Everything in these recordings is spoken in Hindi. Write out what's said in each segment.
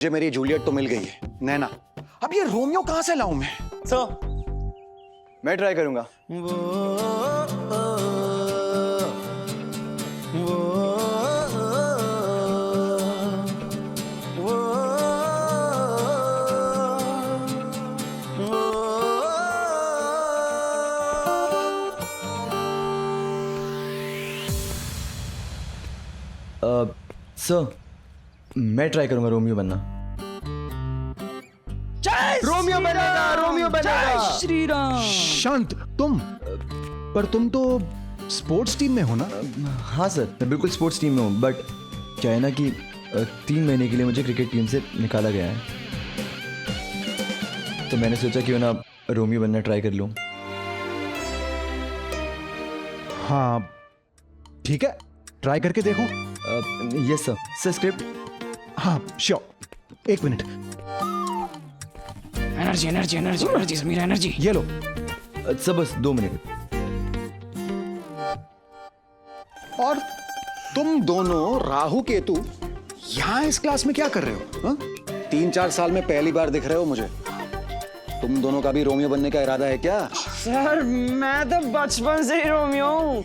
मुझे मेरी जूलियट तो मिल गई है, नैना। अब ये रोमियो कहां से लाऊं मैं? मैं ट्राई करूंगा। सर, मैं ट्राई करूंगा रोमियो बनना। रोमियो बनेगा, रोमियो बनेगा। श्री राम। शांत, पर तुम तो स्पोर्ट्स टीम में हो ना? हाँ सर, मैं बिल्कुल स्पोर्ट्स टीम में हूँ, बट क्या है ना कि 3 महीने के लिए मुझे क्रिकेट टीम से निकाला गया है, तो मैंने सोचा क्यों ना रोमियो बनना ट्राई कर लूँ। हाँ ठीक है, ट्राई करके देखो। Yes sir. Sir script? हाँ sure, 1 minute. Energy energy energy energy Sameer, energy. ये लो। सर बस 2 मिनट। और तुम दोनों राहु केतु यहाँ इस क्लास में क्या कर रहे हो? हा? 3-4 साल में पहली बार दिख रहे हो मुझे। तुम दोनों का भी रोमियो बनने का इरादा है क्या? सर मैं तो बचपन से ही रोमियो हूँ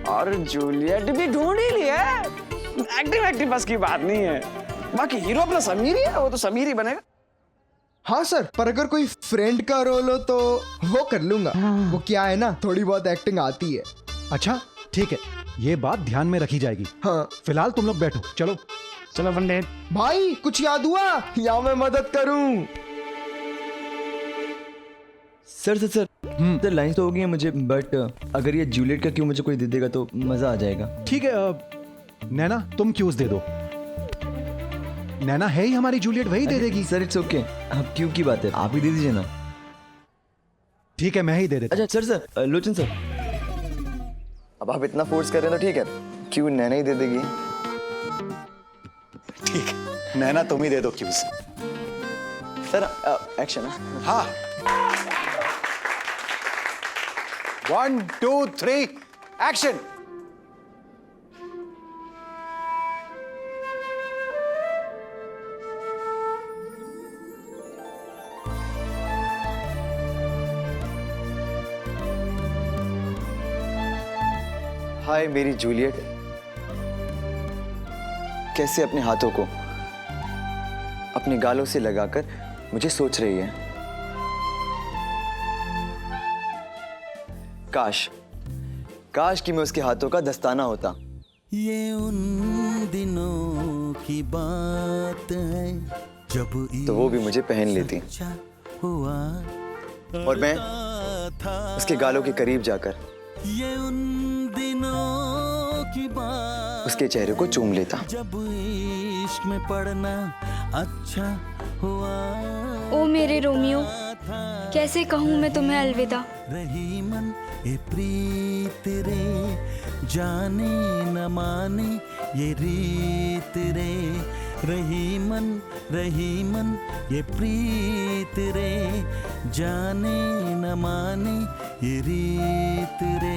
और जूलियट भी ढूंढ ही लिया है। एक्टिंग बस की बात नहीं है, बाकी हीरो अपना समीर ही है, वो तो समीर ही बनेगा। हाँ सर, पर अगर कोई फ्रेंड का रोल हो तो वो कर लूंगा। वो क्या है ना, थोड़ी बहुत एक्टिंग आती है। अच्छा ठीक है, ये बात ध्यान में रखी जाएगी। हाँ फिलहाल तुम लोग बैठो, चलो। चलो पंडित। भाई, कुछ याद हुआ या मैं मदद करूं? सर लाइंस तो हो गई है मुझे, बट अगर ये जूलियट का क्यों मुझे कोई दे देगा तो मजा आ जाएगा। ठीक है, नैना तुम क्यूज दे दो। नैना है ही हमारी जूलियट, वही दे देगी। सर इट्स ओके, अब क्यों की बात है, आप ही दे दीजिए ना। ठीक है, मैं ही दे देता। अच्छा सर, लोचन सर, अब आप इतना फोर्स कर रहे हैं तो ठीक है, क्यों नैना ही दे देगी। ठीक है, नैना तुम ही दे दो क्यूज। Sir action. हाँ, 1 2 3 एक्शन। हाय मेरी जूलियट, कैसे अपने हाथों को अपने गालों से लगाकर मुझे सोच रही है। काश कि मैं उसके हाथों का दस्ताना होता। ये उन दिनों की बात है जब तो वो भी मुझे पहन लेती हुआ और मैं उसके गालों के करीब जाकर ये उन दिनों की बात उसके चेहरे को चूम लेता। जब इश्क में पड़ना अच्छा हुआ। ओ मेरे रोमियो, कैसे कहूँ मैं तुम्हें अलविदा। रही मन ये प्रीत रे, जाने न माने ये रीत रे। रही मन ये प्रीत रे, जाने न माने ये रीत रे।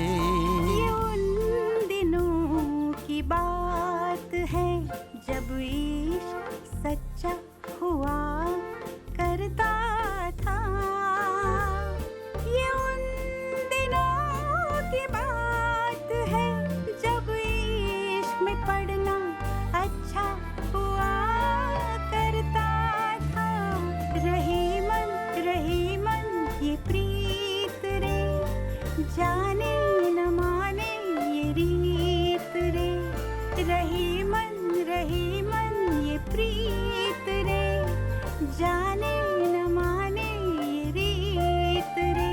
ये उन दिनों की बात है जब इश्क सच्चा हुआ करता था। ये उन दिनों की बात है जब इश्क में पड़ना अच्छा हुआ करता था। रही मन ये प्रीत रे, जाने न माने ये रीत रे। रही मन ये प्रीत रे, जाने न माने ये रीत रे।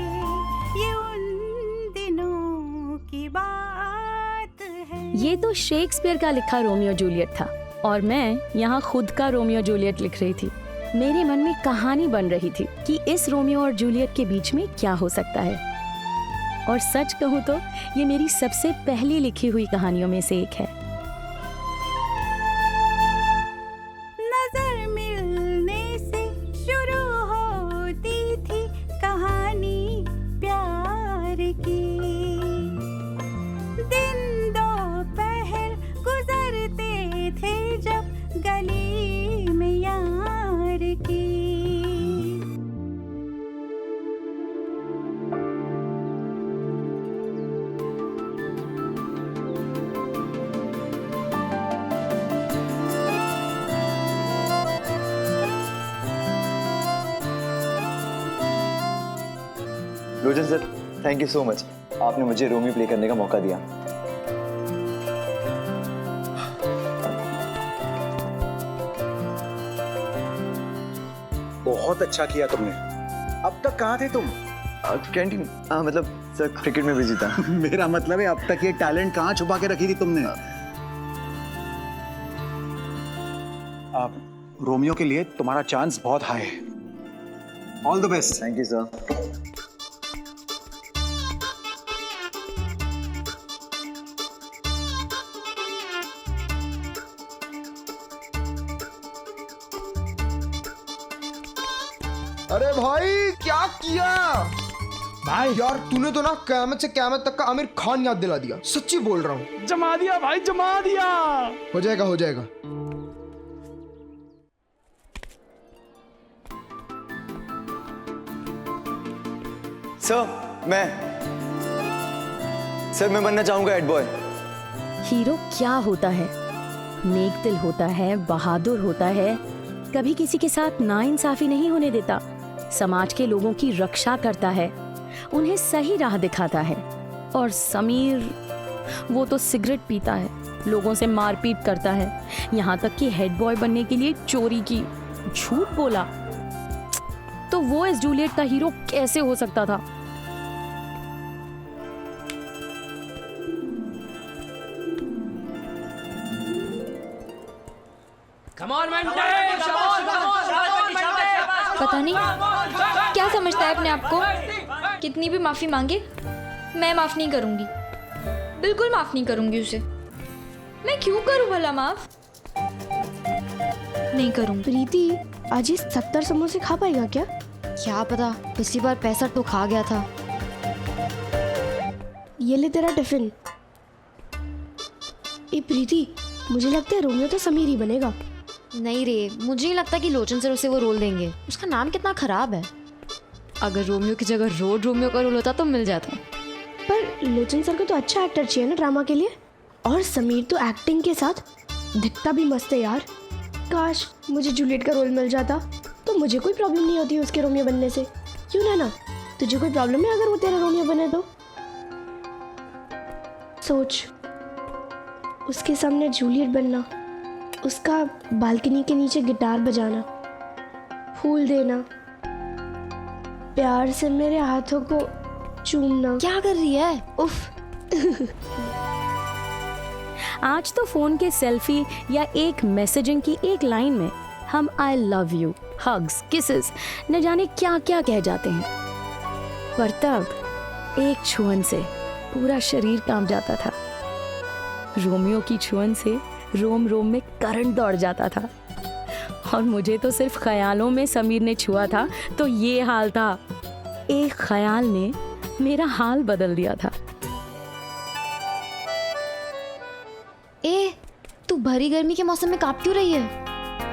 ये उन दिनों की बात है। ये तो शेक्सपियर का लिखा रोमियो जूलियट था और मैं यहाँ खुद का रोमियो जूलियट लिख रही थी। मेरे मन में कहानी बन रही थी कि इस रोमियो और जूलियट के बीच में क्या हो सकता है। और सच कहूँ तो ये मेरी सबसे पहली लिखी हुई कहानियों में से एक है। नजर मिलने से शुरू होती थी कहानी प्यार की। दिन दोपहर गुजरते थे जब गली में यहाँ Lochan sir, thank you so much, आपने मुझे रोमियो प्ले करने का मौका दिया। बहुत अच्छा किया तुमने। अब तक कहाँ थे तुम? कैंटीन, मतलब सर क्रिकेट में बिजी था। मेरा मतलब है अब तक ये टैलेंट कहाँ छुपा के रखी थी तुमने? आप रोमियो के लिए तुम्हारा चांस बहुत हाई है। All the best. Thank you sir. अरे भाई क्या किया भाई? यार तूने तो ना क़यामत से क़यामत तक का आमिर खान याद दिला दिया, सच्ची बोल रहा हूँ। जमा दिया भाई, जमा दिया। हो जाएगा हो जाएगा। सर मैं बनना चाहूंगा हेड बॉय। हीरो क्या होता है? नेक दिल होता है, बहादुर होता है, कभी किसी के साथ नाइंसाफी नहीं होने देता, समाज के लोगों की रक्षा करता है, उन्हें सही राह दिखाता है। और समीर, वो तो सिगरेट पीता है, लोगों से मारपीट करता है, यहाँ तक कि हेड बॉय बनने के लिए चोरी की, झूठ बोला। तो वो इस जूलियट का हीरो कैसे हो सकता था? पता नहीं क्या समझता है अपने आप को। कितनी भी माफी मांगे मैं माफ नहीं करूंगी, बिल्कुल माफ नहीं करूंगी उसे। मैं क्यों करूं भला माफ? नहीं करूंगी। प्रीति, आज ये 70 समोसे खा पाएगा क्या? क्या पता, पिछली बार 65 तो खा गया था। ये ले तेरा टिफिन। ए प्रीति, मुझे लगता है रोमियो तो समीर ही बनेगा। नहीं रे, मुझे नहीं लगता कि लोचन सर उसे वो रोल देंगे। उसका नाम कितना खराब है। अगर रोमियो की जगह रोमियो का रोल होता तो मिल जाता। पर लोचन सर को तो अच्छा एक्टर चाहिए ना ड्रामा के लिए। और समीर तो एक्टिंग के साथ दिखता भी मस्त है यार। काश मुझे जूलियट का रोल मिल जाता तो मुझे कोई प्रॉब्लम नहीं होती उसके रोमियो बनने से। क्यों ना तुझे कोई प्रॉब्लम है अगर वो तेरा रोमियो बने तो? सोच, उसके सामने जूलियट बनना, उसका बालकनी के नीचे गिटार बजाना, फूल देना, प्यार से मेरे हाथों को चूमना। क्या कर रही है? उफ। आज तो फोन के सेल्फी या एक मैसेजिंग की एक लाइन में हम I love you, hugs, kisses, न जाने क्या क्या कह जाते हैं। पर तब एक छुअन से पूरा शरीर कांप जाता था। रोमियो की छुअन से रोम रोम में करंट दौड़ जाता था। और मुझे तो सिर्फ ख्यालों में समीर ने छुआ था तो ये हाल था। एक ख्याल ने मेरा हाल बदल दिया था। ए, तू भरी गर्मी के मौसम में कांप क्यों रही है?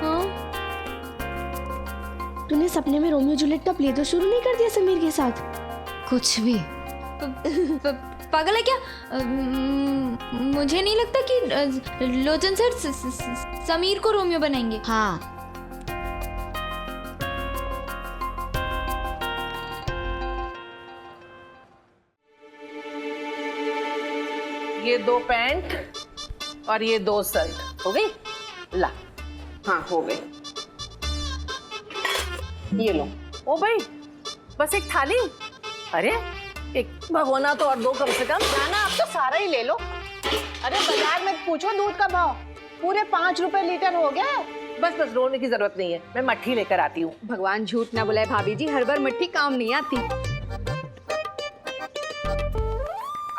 हाँ? तूने सपने में रोमियो जूलियट का प्ले तो शुरू नहीं कर दिया समीर के साथ? कुछ भी। पागल है क्या? मुझे नहीं लगता कि लोचन सर समीर को रोमियो बनाएंगे। हाँ, ये 2 पैंट और ये 2 शर्ट हो गई? ला, हाँ हो गई। ये लो। ओ भाई, बस एक थाली? अरे एक भगोना तो और 2 कम से कम। नाना आप तो सारा ही ले लो। अरे बाजार में पूछो दूध का भाव, पूरे 5 रुपए लीटर हो गया है। बस बस रोने की जरूरत नहीं है, मैं मट्ठी लेकर आती हूँ। भगवान झूठ ना बुलाए भाभी जी, हर बार मट्ठी काम नहीं आती।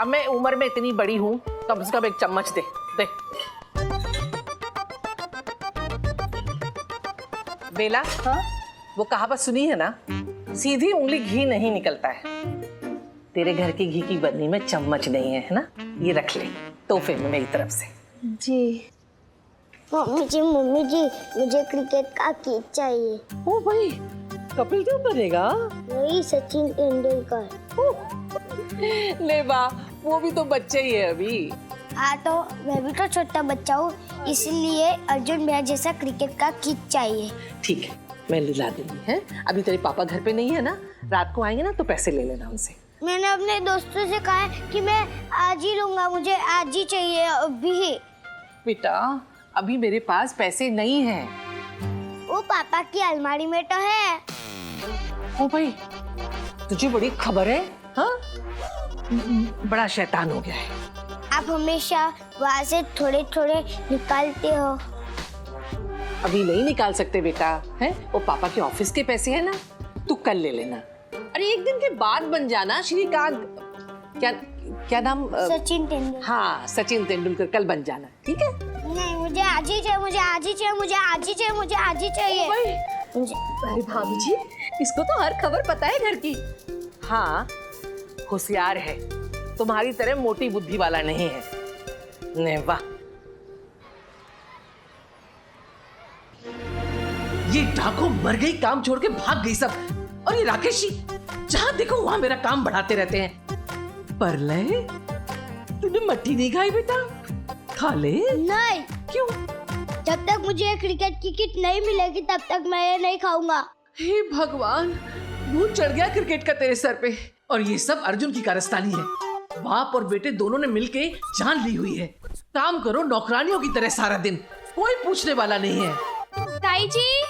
अब मैं उम्र में इतनी बड़ी हूँ, कम से कम एक चम्मच दे दे। बेला, हाँ? वो कहावत सुनी है ना, सीधी उंगली घी नहीं निकलता है। तेरे घर की घी की बर्नी में चम्मच नहीं है ना? ये रख ले तोहफे में मेरी तरफ से। जी। मम्मी जी मुझे क्रिकेट का किट चाहिए। ओ भाई, कपिल देव बनेगा? वही सचिन तेंदुलकर। ले बा, वो भी तो बच्चे ही है अभी। हाँ तो मैं भी तो छोटा बच्चा हूँ, इसलिए अर्जुन भैया जैसा क्रिकेट का किट चाहिए। ठीक है, मैं ला दूंगी है। अभी तेरे पापा घर पे नहीं है ना, रात को आएंगे ना तो पैसे ले लेना उनसे। मैंने अपने दोस्तों से कहा है कि मैं आज ही लूंगा, मुझे आज ही चाहिए अभी। बेटा अभी मेरे पास पैसे नहीं हैं। वो पापा की अलमारी में तो है। ओ भाई तुझे बड़ी खबर है, हाँ? बड़ा शैतान हो गया है। आप हमेशा वहाँ से थोड़े थोड़े निकालते हो। अभी नहीं निकाल सकते बेटा, है? वो पापा के ऑफिस के पैसे हैं ना, तू कल ले लेना। अरे एक दिन के बाद बन जाना श्रीकांत, क्या नाम? सचिन तेंदुलकर। हाँ सचिन तेंदुलकर, कल बन जाना, ठीक है? नहीं, मुझे आज ही चाहिए, मुझे आज ही चाहिए, मुझे आज ही चाहिए, मुझे आज ही चाहिए। अरे भाभी जी, इसको तो हर खबर पता है घर की। हाँ होशियार है, तुम्हारी तरह मोटी बुद्धि वाला नहीं है। नहीं वाह, ये डाकू मर गई, काम छोड़ के भाग गई सब। और ये राकेश जी जहां देखो वहां मेरा काम बढ़ाते रहते हैं। पर ले तूने मट्टी नहीं खाई बेटा, खा ले। नहीं। क्यों? जब तक मुझे क्रिकेट की किट नहीं मिलेगी तब तक मैं ये नहीं खाऊंगा। हे भगवान, भूत चढ़ गया क्रिकेट का तेरे सर पे। और ये सब अर्जुन की कारस्तानी है। बाप और बेटे दोनों ने मिलके जान ली हुई है। काम करो नौकरानियों की तरह सारा दिन, कोई पूछने वाला नहीं है। ताई जी,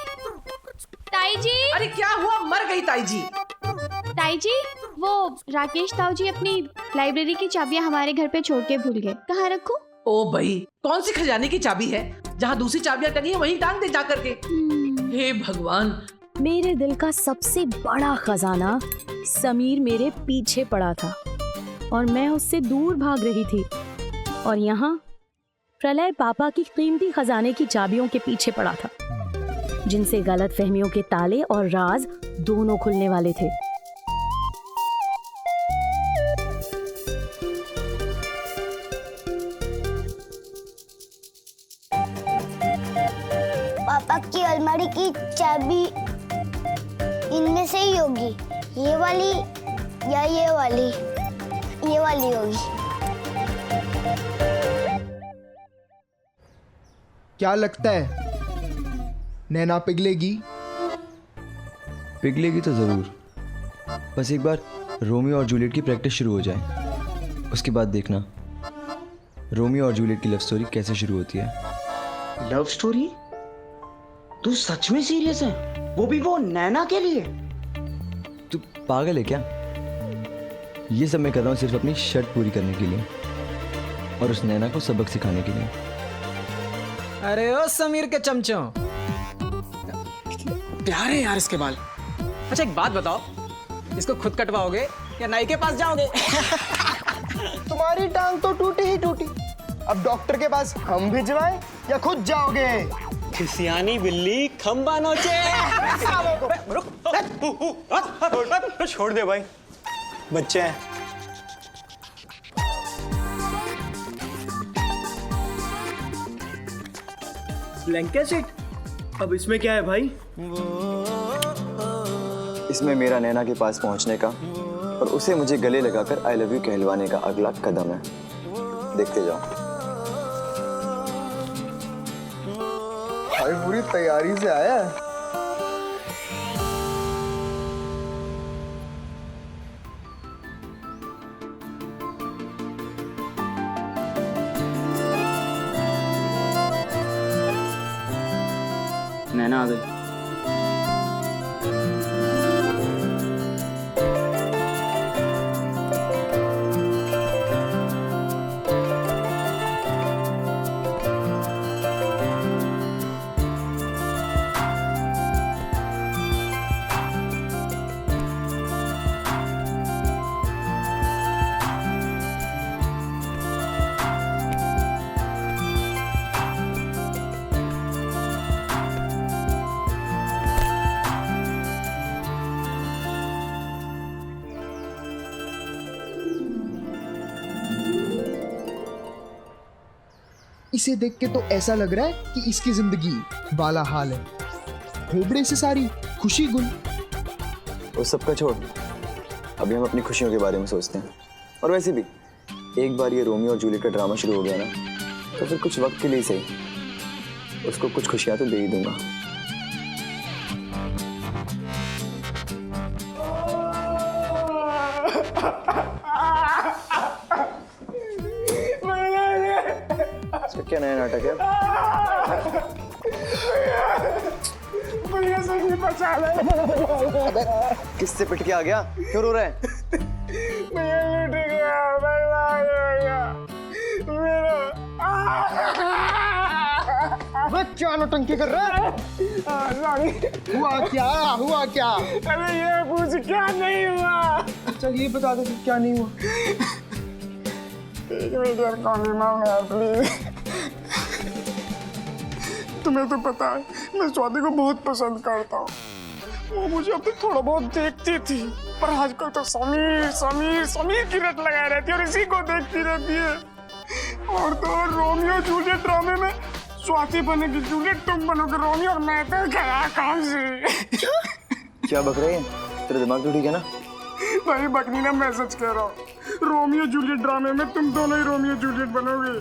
ताई जी। अरे क्या हुआ? मर गई ताई जी? ताई जी, वो राकेश ताऊ जी अपनी लाइब्रेरी की चाबियां हमारे घर पे छोड़ के भूल गए। कहाँ रखूं? ओ भाई, कौन सी खजाने की चाबी है? जहाँ दूसरी चाबियां टंगी है वहीं टांग दे जा करके। हे भगवान। मेरे दिल का सबसे बड़ा खजाना समीर मेरे पीछे पड़ा था और मैं उससे दूर भाग रही थी। और यहाँ प्रलय पापा की कीमती खजाने की चाबियों के पीछे पड़ा था, जिनसे गलतफहमियों के ताले और राज दोनों खुलने वाले थे। पापा की अलमारी की चाबी इनमें से ही होगी, ये वाली या ये वाली? ये वाली होगी। क्या लगता है नैना पिघलेगी? पिघलेगी तो जरूर, बस एक बार रोमियो और जूलियट की प्रैक्टिस शुरू हो जाए, उसके बाद देखना रोमियो और जूलियट की लव स्टोरी कैसे शुरू होती है। Love story? तू सच में सीरियस है? वो भी वो नैना के लिए? तू पागल है क्या? ये सब मैं कर रहा हूँ सिर्फ अपनी शर्त पूरी करने के लिए और उस नैना को सबक सिखाने के लिए। अरे ओ समीर के चमचों, प्यारे यार इसके बाल। अच्छा एक बात बताओ, इसको खुद कटवाओगे या नाई के पास जाओगे? तुम्हारी टांग तो टूटी ही टूटी, अब डॉक्टर के पास हम भिजवाएं या खुद जाओगे? खिसियानी बिल्ली खंबा नोचे। छोड़ दे भाई, बच्चे हैं। Blanket seat? अब इसमें क्या है भाई? इसमें मेरा नैना के पास पहुंचने का और उसे मुझे गले लगाकर आई लव यू कहलवाने का अगला कदम है। देखते जाओ। भाई पूरी तैयारी से आया है। नैना आ गई। इसे देख के तो ऐसा लग रहा है कि इसकी जिंदगी वाला हाल है। खोबड़े से सारी खुशी गुल। उस सब का छोड़, अभी हम अपनी खुशियों के बारे में सोचते हैं। और वैसे भी एक बार ये रोमियो और जूलियट का ड्रामा शुरू हो गया ना, तो फिर कुछ वक्त के लिए सही उसको कुछ खुशियां तो दे ही दूंगा। इसका क्या नया नाटक है? भैया सही बचा ले। अबे किससे पिट के आ गया? क्यों रो रहा है? भैया लूट गया, अबे क्या नौटंकी कर रहा है? हुआ क्या? अरे ये पूछ क्या नहीं हुआ? चल ये बता दो कि क्या नहीं हुआ। एक मिनट यार, कॉल मांग यार प्लीज। तुम्हें तो पता है मैं स्वाति को बहुत पसंद करता हूँ। वो मुझे अब तक थोड़ा बहुत देखती थी, पर आजकल तो समीर समीर समीर की रट लगाए रहती है और इसी को देखती रहती है। और तो और रोमियो जूलियट ड्रामे में स्वाति बनेगी जूलियट, तुम बनोगे रोमियो और मैं तो गया काम से। क्या बक रहे हैं? तेरा दिमाग तो ठीक है ना? भाई बकनी ना, मैं सच कह रहा हूँ। रोमियो जूलियट ड्रामे में तुम दोनों ही रोमियो जूलियट बनोगे।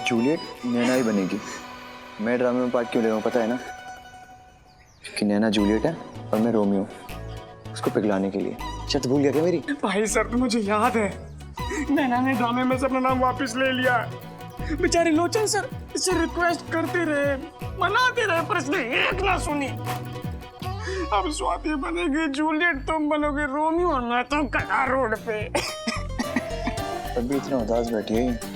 जूलियट नैना ही बनेगी। मैं ड्रामे में पार्ट क्यों ले रहा हूँ पता है ना? क्योंकि नैना जूलियट है और मैं रोमियो, उसको पिघलाने के लिए। शर्त भूल गया क्या मेरी? भाई सर तो मुझे याद है, नैना ने ड्रामे में से अपना नाम वापस ले लिया। बेचारे लोचन सर इससे रिक्वेस्ट करते रहे, मनाते रहे, पर इसने एक ना सुनी। अब स्वाति बनेगी जूलियट, तुम बनोगे रोमियो और मैं तो गया रोड पे। तब भी इतना उदास बैठी है।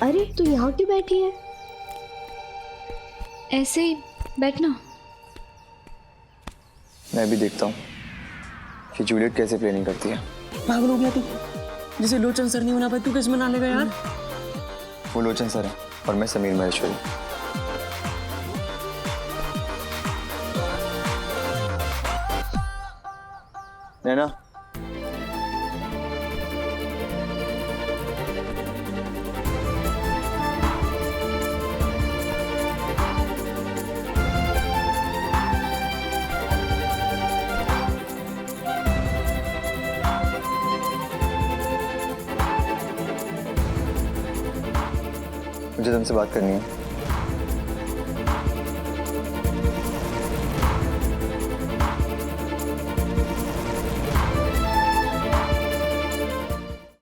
अरे तू यहाँ क्यों बैठी है? ऐसे ही बैठना। मैं भी देखता हूँ कि जूलियट कैसे प्लानिंग करती है। पागल हो गया तू? जिसे लोचन सर नहीं बना पाए तू कैसे बना लेगा यार? वो लोचन सर है और मैं समीर महेश्वरी। नैना, मुझे तुमसे बात करनी है।